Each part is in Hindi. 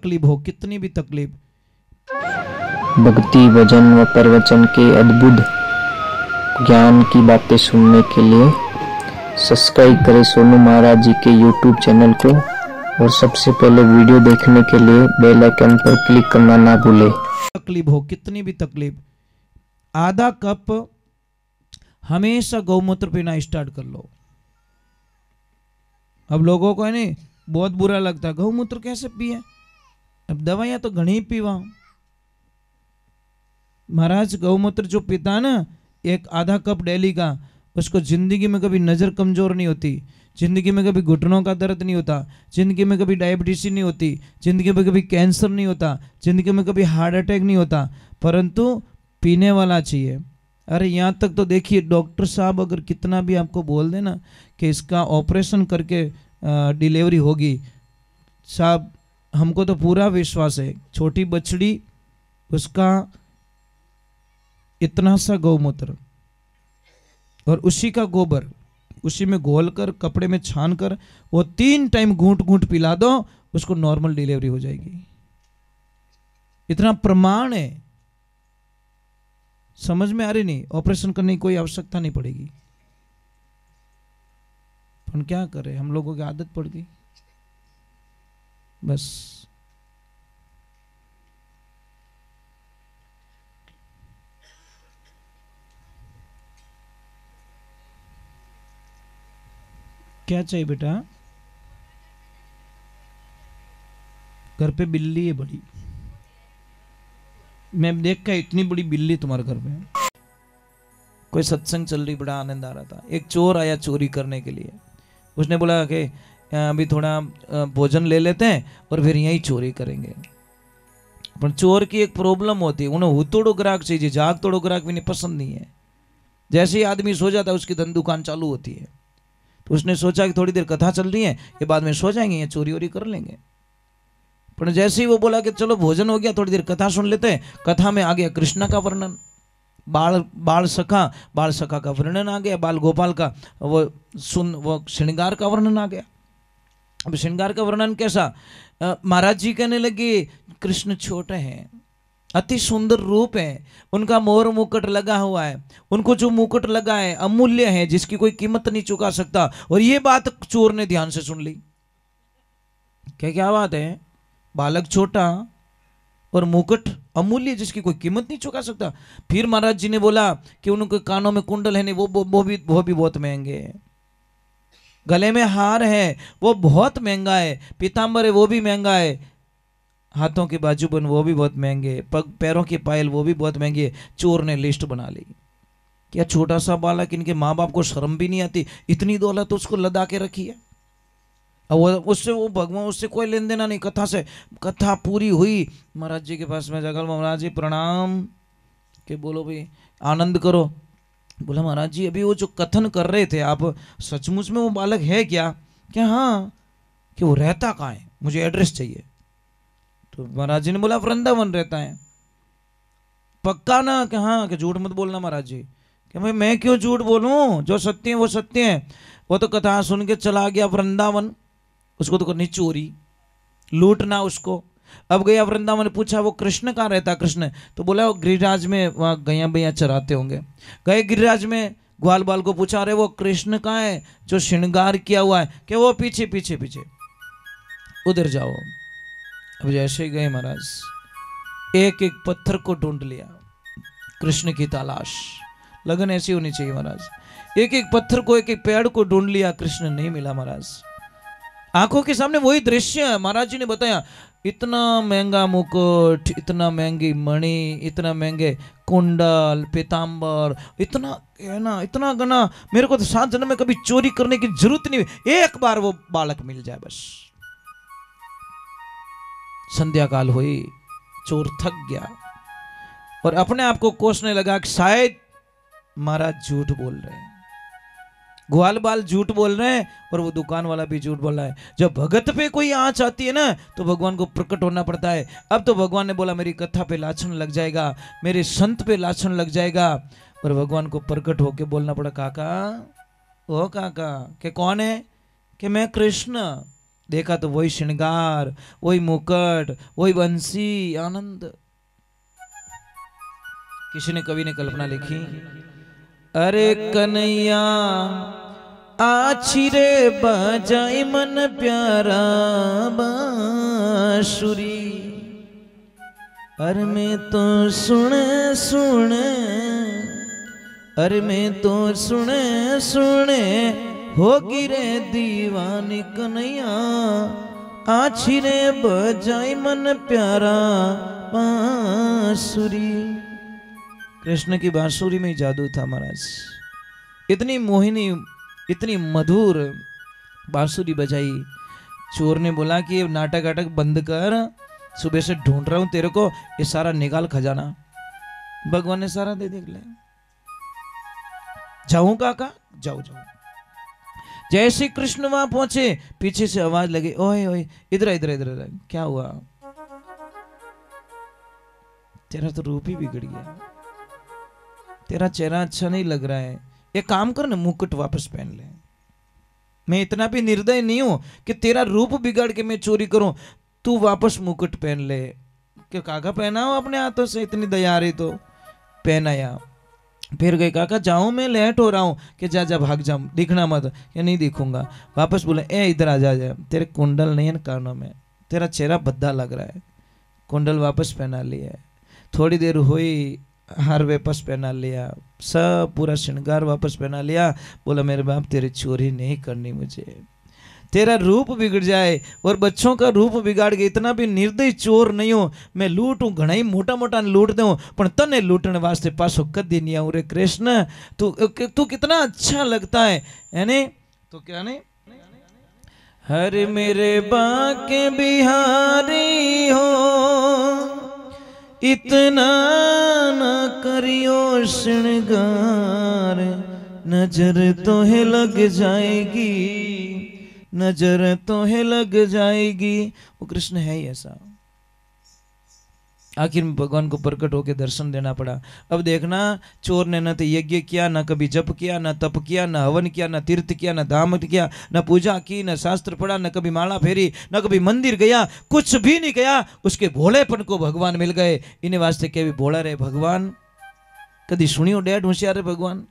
तकलीफ हो, कितनी भी तकलीफ। भक्ति भजन व प्रवचन के अद्भुत ज्ञान की बातें सुनने के लिए सब्सक्राइब करें सोनू महाराज जी के YouTube चैनल को, और सबसे पहले वीडियो देखने के लिए बेल आइकन पर क्लिक करना ना भूलें। तकलीफ हो, कितनी भी तकलीफ, आधा कप हमेशा गौमूत्र पीना स्टार्ट कर लो। अब लोगों को है नहीं बहुत बुरा लगता है, गौमूत्र कैसे पिए, अब दवाइयां तो घनी पीवा। महाराज गौमूत्र जो पीता है ना, एक आधा कप डेली का, उसको जिंदगी में कभी नजर कमजोर नहीं होती, जिंदगी में कभी घुटनों का दर्द नहीं होता, जिंदगी में कभी डायबिटीज नहीं होती, जिंदगी में कभी कैंसर नहीं होता, जिंदगी में कभी हार्ट अटैक नहीं होता, परंतु पीने वाला चाहिए। अरे यहाँ तक तो देखिए, डॉक्टर साहब अगर कितना भी आपको बोल देना कि इसका ऑपरेशन करके डिलीवरी होगी, साहब हमको तो पूरा विश्वास है, छोटी बछड़ी उसका इतना सा गौमूत्र और उसी का गोबर उसी में घोलकर कपड़े में छान कर वो 3 टाइम घूंट घूंट पिला दो, उसको नॉर्मल डिलीवरी हो जाएगी। इतना प्रमाण है, समझ में आ रही नहीं, ऑपरेशन करने की कोई आवश्यकता नहीं पड़ेगी। पर क्या करें, हम लोगों की आदत पड़ गई बस। क्या चाहिए बेटा? घर पे बिल्ली है बड़ी, मैं देख के इतनी बड़ी बिल्ली तुम्हारे घर पे। कोई सत्संग चल रही, बड़ा आनंद आ रहा था। एक चोर आया चोरी करने के लिए, उसने बोला कि अभी थोड़ा भोजन ले लेते हैं और फिर यहीं चोरी करेंगे। पर चोर की एक प्रॉब्लम होती है, उन्हें हुतोड़ो ग्राहक चाहिए, जाग तोड़ो ग्राहक भी नहीं पसंद नहीं है। जैसे ही आदमी सो जाता है उसकी धन दुकान चालू होती है। तो उसने सोचा कि थोड़ी देर कथा चल रही है, ये बाद में सो जाएंगे, ये चोरी वोरी कर लेंगे। पर जैसे ही वो बोला कि चलो भोजन हो गया, थोड़ी देर कथा सुन लेते हैं, कथा में आ गया कृष्ण का वर्णन, बाल सखा का वर्णन आ गया, बाल गोपाल का वो श्रृंगार का वर्णन आ गया। अब श्रृंगार का वर्णन कैसा, महाराज जी कहने लगे कृष्ण छोटे हैं, अति सुंदर रूप है, उनका मोर मुकुट लगा हुआ है, उनको जो मुकुट लगा है अमूल्य है, जिसकी कोई कीमत नहीं चुका सकता। और ये बात चोर ने ध्यान से सुन ली। क्या बात है, बालक छोटा और मुकुट अमूल्य, जिसकी कोई कीमत नहीं चुका सकता। फिर महाराज जी ने बोला कि उनके कानों में कुंडल है नहीं, वो भी बहुत महंगे हैं, गले में हार है वो बहुत महंगा है, पीताम्बर है वो भी महंगा है, हाथों के बाजूबंद वो भी बहुत महंगे, पैरों की पायल वो भी बहुत महंगी है। चोर ने लिस्ट बना ली। क्या छोटा सा बालक, इनके माँ बाप को शर्म भी नहीं आती, इतनी दौलत उसको लदा के रखी है। अब वो भगवान उससे कोई लेन देना नहीं। कथा से कथा पूरी हुई, महाराज जी के पास में जाकर महाराज जी प्रणाम के बोलो भाई आनंद करो। बोला महाराज जी अभी वो जो कथन कर रहे थे आप, सचमुच में वो बालक है क्या? क्या हाँ, कि वो रहता कहाँ है, मुझे एड्रेस चाहिए। तो महाराज जी ने बोला वृंदावन रहता है। पक्का ना? कि हाँ। कि झूठ मत बोलना महाराज जी। कि भाई मैं क्यों झूठ बोलूं, जो सत्य है वो सत्य है। वो तो कथा सुन के चला गया वृंदावन, उसको तो करनी चोरी, लूटना उसको। अब गया वृंदावन, पूछा वो कृष्ण कहाँ रहता? कृष्ण तो बोला वो गिरिराज में, वहाँ गैया भैया चराते होंगे। गए गिरिराज में, ग्वाल बाल को पूछा अरे वो कृष्ण कहाँ है जो श्रृंगार किया हुआ है? कि वो पीछे पीछे पीछे, उधर जाओ। अब जैसे गए महाराज, एक एक पत्थर को ढूंढ लिया, कृष्ण की तलाश। लगन ऐसी होनी चाहिए महाराज, एक एक पत्थर को, एक एक पेड़ को ढूंढ लिया, कृष्ण नहीं मिला महाराज। आंखों के सामने वही दृश्य है। महाराज जी ने बताया इतना महंगा मुकुट, इतना महंगी मणि, इतना महंगे कुंडल, पीताम्बर, इतना है ना, इतना गना, मेरे को तो 7 जन्म में कभी चोरी करने की जरूरत नहीं हुई, एक बार वो बालक मिल जाए बस। संध्या काल हुई, चोर थक गया और अपने आप को कोसने लगा कि शायद महाराज झूठ बोल रहे हैं, ग्वाल बाल झूठ बोल रहे हैं और वो दुकान वाला भी झूठ बोल रहा है। जब भगत पे कोई आंच आती है ना, तो भगवान को प्रकट होना पड़ता है। अब तो भगवान ने बोला मेरी कथा पे लाछन लग जाएगा, मेरे संत पे लाछन लग जाएगा, और भगवान को प्रकट होके बोलना पड़ा काका, ओ काका। के कौन है? कि मैं कृष्ण। देखा तो वही श्रृंगार, वही मुकुट, वही बंसी, आनंद। किसी ने, कवि ने कल्पना लिखी, अरे कन्हैया आछी रे बजाई मन प्यारा बांसुरी, अरे मैं तो सुने सुने, अरे मैं तो सुने सुने होगी रे दीवानी कन्हैया, आछी रे बजाई मन प्यारा बांसुरी। कृष्ण की बांसुरी में जादू था महाराज। इतनी मोहिनी, इतनी मधुर बांसुरी बजाई। चोर ने बोला कि ये नाटक वाटक बंद कर, सुबह से ढूंढ रहा हूं तेरे को, ये सारा निकाल खजाना। भगवान ने सारा दे दिया। जाऊं काका? जाओ जाओ। जैसे कृष्ण वहां पहुंचे, पीछे से आवाज लगी, ओए ओए इधर इधर इधर। क्या हुआ? तेरा तो रूप ही बिगड़ गया, तेरा चेहरा अच्छा नहीं लग रहा है, एक काम कर ना, मुकुट वापस पहन ले। मैं इतना भी निर्दय नहीं हूं कि तेरा रूप बिगाड़ के मैं चोरी करूं, तू वापस मुकुट पहन ले। क्यों काका? पहनाओ अपने हाथों से, इतनी दया आ रही तो। पहनाया। फिर गए, काका जाऊं मैं, लेट हो रहा हूं। कि जा जा भाग जा, दिखना मत। या नहीं दिखूंगा। वापस बोले, ए इधर आ जा, तेरे कुंडल नहीं है कानों में, तेरा चेहरा भद्दा लग रहा है। कुंडल वापस पहना लिया। थोड़ी देर हुई, हार वापस पहना लिया, सब पूरा श्रृंगार वापस पहना लिया। बोला मेरे बाप तेरी चोरी नहीं करनी मुझे, तेरा रूप बिगड़ जाए और बच्चों का रूप बिगाड़ के, इतना भी निर्दयी चोर नहीं हो। मैं लूटूं, घना ही मोटा मोटा लूट दूं, पर तने लूटने वास्ते पासो कदी नहीं आऊं रे कृष्ण। तू कितना अच्छा लगता है नहीं? तो क्या नहीं, हर मेरे बाके बिहारी हो, इतना न करियो श्रृंगार, नजर तो है लग जाएगी, नजर तो है लग जाएगी। वो कृष्ण है ही ऐसा। आखिर में भगवान को प्रकट होकर दर्शन देना पड़ा। अब देखना, चोर ने न तो यज्ञ किया, न कभी जप किया, न तप किया, न हवन किया, न तीर्थ किया, न धाम किया, न पूजा की, न शास्त्र पढ़ा, न कभी माला फेरी, न कभी मंदिर गया, कुछ भी नहीं गया। उसके भोलेपन को भगवान मिल गए। इन्हें वास्ते के भी भोला रहे भगवान। कभी सुनियो डैड होशियार है भगवान?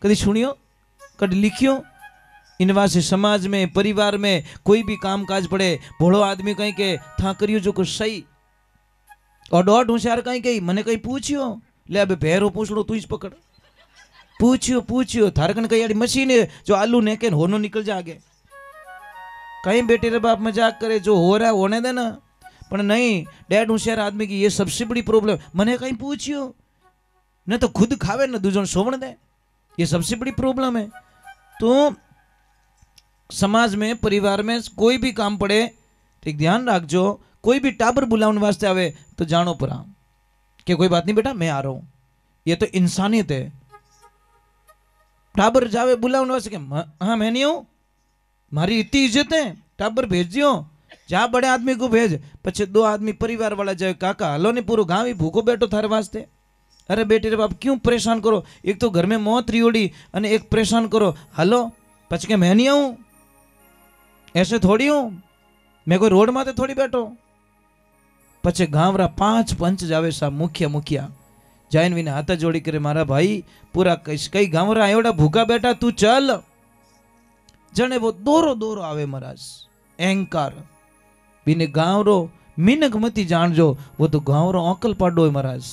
कभी सुनियो? कभी लिखियो? इन वास्ते समाज में, परिवार में कोई भी काम काज पड़े, भोलो आदमी कहीं के था करियो जो कुछ सही, और डॉट होशियार कहीं कहीं मने कहीं पूछियो, ले अबे पैरों पूछ लो, तू ही पकड़, पूछियो पूछियो। थारकन कहीं मशीन है जो आलू नेके होनो निकल जागे। कहीं बेटे रे बाप मजाक करे, जो हो रहा है होने देना। पर नहीं, डैड होशियार आदमी की ये सबसे बड़ी प्रॉब्लम, मने कहीं पूछियो, न तो खुद खावे न दूजों सोवण दे, ये सबसे बड़ी प्रॉब्लम है। तो समाज में, परिवार में कोई भी काम पड़े, ठीक ध्यान रखजो, कोई भी टाबर बुलाने वास्ते आवे तो जानो परा कि कोई बात नहीं बेटा मैं आ रहा हूं। ये तो इंसानियत है। टाबर जावे बुलाने वास्ते के हाँ मैं नहीं हूं, मारी इतनी इज्जत है, टाबर भेज दियो। जा बड़े आदमी को भेज, पछे दो आदमी परिवार वाला जाए, काका हलो नहीं पूरा गांव ही भूखो बैठो थारे वास्ते। अरे बेटे रे बाप क्यों परेशान करो, एक तो घर में मौत रियोड़ी और एक परेशान करो, हलो। पछ के मैं नहीं आऊं, ऐसे थोड़ी हूं मैं, कोई रोड माते थोड़ी बैठो। पछे गांवरा 5 पंच जावे सा मुखिया मुखिया जाइन विने हाथ जोड़ी करे, मारा भाई पूरा कई गांवरा एवड़ा भूखा बैठा, तू चल। जने वो दोरो दोरो आवे महाराज, अहंकार बिने गांवरो मिनक मती जानजो, वो तो गांवरो औकल पाडो है महाराज।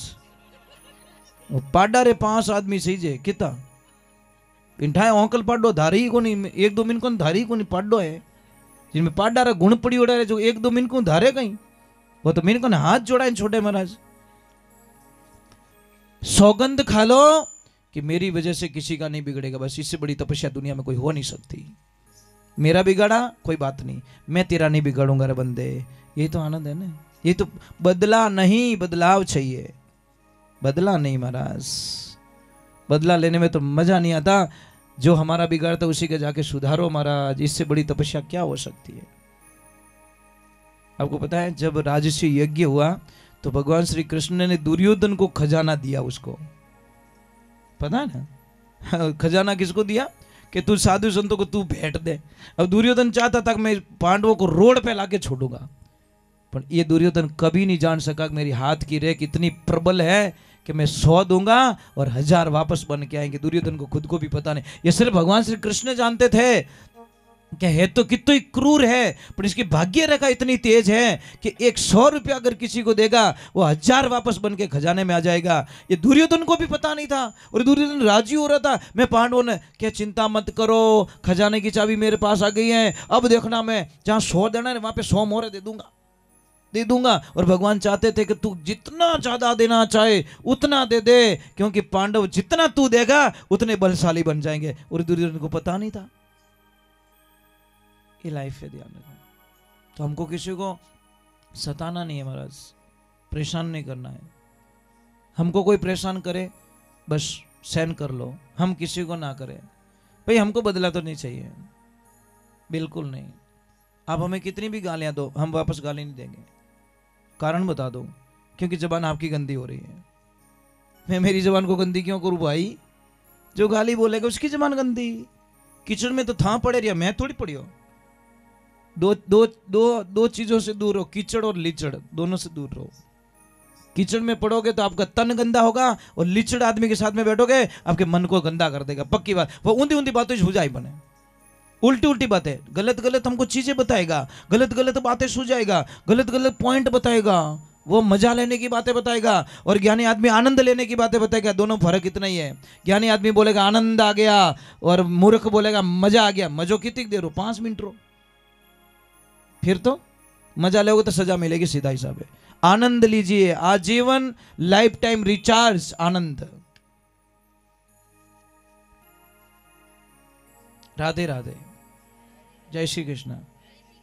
वो पाडा रे 5 आदमी सही जे किता पिंठाए औकल पाडो धारी को नहीं, 1-2 मिनट को धारी को नहीं पाडो है, जिनमें पाडा रा गुण पड़ी उड़ा है, जो 1-2 मिनट को धारे कहीं, वो तो मिनट को हाथ जोड़ा छोटे महाराज। सौगंध खा लो कि मेरी वजह से किसी का नहीं बिगड़ेगा, बस इससे बड़ी तपस्या दुनिया में कोई हो नहीं सकती। मेरा बिगाड़ा कोई बात नहीं, मैं तेरा नहीं बिगाड़ूंगा रे बंदे। ये तो आनंद है ना, ये तो बदला नहीं, बदलाव चाहिए, बदला नहीं महाराज। बदला लेने में तो मजा नहीं आता, जो हमारा बिगाड़ता उसी के जाके सुधारो महाराज, इससे बड़ी तपस्या क्या हो सकती है। आपको पता है जब राजसी यज्ञ हुआ तो भगवान श्री कृष्ण ने दुर्योधन को खजाना दिया, उसको पता है ना खजाना किसको दिया? कि तू साधु संतों को तू भेंट दे। अब दुर्योधन चाहता था कि मैं पांडवों को रोड पे लाके छोड़ूंगा, पर ये दुर्योधन कभी नहीं जान सका कि मेरी हाथ की रेख इतनी प्रबल है कि मैं 100 दूंगा और 1000 वापस बन के आएंगे। दुर्योधन को खुद को भी पता नहीं, ये सिर्फ भगवान श्री कृष्ण जानते थे कि है तो कितना ही क्रूर है, पर इसकी भाग्य रेखा इतनी तेज है कि 100 रुपया अगर किसी को देगा वो 1000 वापस बन के खजाने में आ जाएगा। ये दुर्योधन को भी पता नहीं था, और दुर्योधन राजी हो रहा था। मैं पांडवों ने क्या चिंता मत करो, खजाने की चाबी मेरे पास आ गई है, अब देखना मैं जहां 100 देना है वहां पे 100 मोहरे दे दूंगा। और भगवान चाहते थे कि तू जितना ज्यादा देना चाहे उतना दे दे, क्योंकि पांडव जितना तू देगा उतने बलशाली बन जाएंगे। और दुर्योधन को पता नहीं था। ये लाइफ है, ध्यान रखना। तो हमको किसी को सताना नहीं है महाराज, परेशान नहीं करना है। हमको कोई परेशान करे बस सहन कर लो, हम किसी को ना करें। भाई हमको बदला तो नहीं चाहिए, बिल्कुल नहीं। आप हमें कितनी भी गालियां दो, हम वापस गाली नहीं देंगे। कारण बता दो, क्योंकि जबान आपकी गंदी हो रही है। मैं मेरी जबान को गंदी क्यों करूं भाई? जो गाली बोलेगा उसकी जबान गंदी। किचड़ में तो था पड़े रहा, मैं थोड़ी पड़ी हो। दो चीजों से दूर रहो, कीचड़ और लीचड़, दोनों से दूर रहो। कीचड़ में पड़ोगे तो आपका तन गंदा होगा, और लीचड़ आदमी के साथ में बैठोगे आपके मन को गंदा कर देगा, पक्की बात। वो ऊंधी बातों से सुझाई बने, उल्टी बातें, गलत हमको चीजें बताएगा, गलत बातें सुझाएगा, गलत पॉइंट बताएगा, वो मजा लेने की बातें बताएगा। और ज्ञानी आदमी आनंद लेने की बातें बताएगा। दोनों फर्क इतना ही है। ज्ञानी आदमी बोलेगा आनंद आ गया, और मूर्ख बोलेगा मजा आ गया। मजो कितनी देर हो? 5 मिनट रो, फिर तो मजा लोगे तो सजा मिलेगी, सीधा हिसाब है। आनंद लीजिए, आजीवन लाइफ टाइम रिचार्ज आनंद। राधे राधे, जय श्री कृष्ण।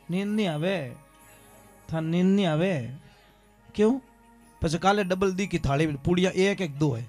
नींद नहीं आवे था, नींद नहीं आवे क्यों? પછી કાલે ડબલ દી की थाली पूड़िया 1-1 2 है।